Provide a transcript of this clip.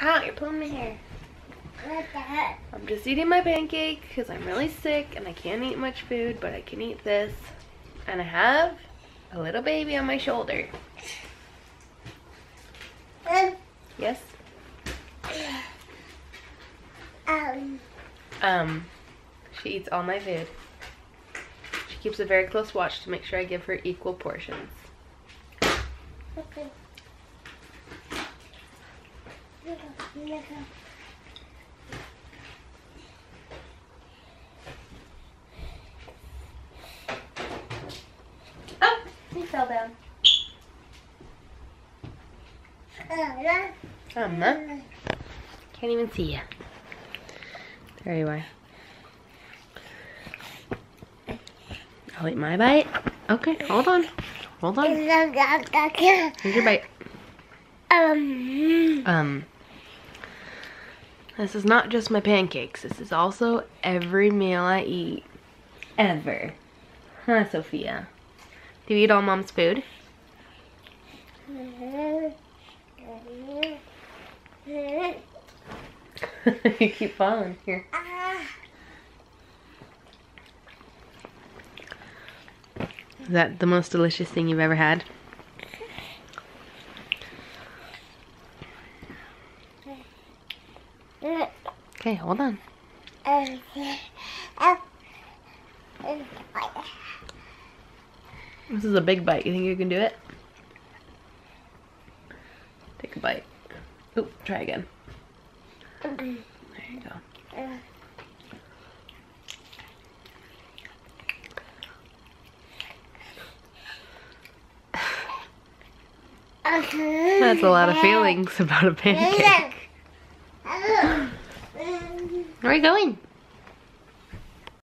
Ow, you're pulling my hair. I'm just eating my pancake because I'm really sick and I can't eat much food, but I can eat this. And I have a little baby on my shoulder. Yes? She eats all my food. She keeps a very close watch to make sure I give her equal portions. Okay. Oh, he fell down. Can't even see you. There you are. I'll eat my bite. Okay, hold on. Hold on. Here's your bite. This is not just my pancakes. This is also every meal I eat. Ever. Huh, Sophia? Do you eat all Mom's food? You keep falling. Here. Is that the most delicious thing you've ever had? Okay, hold on. This is a big bite. You think you can do it? Take a bite. Oop, try again. There you go. That's a lot of feelings about a pancake. Where are you going?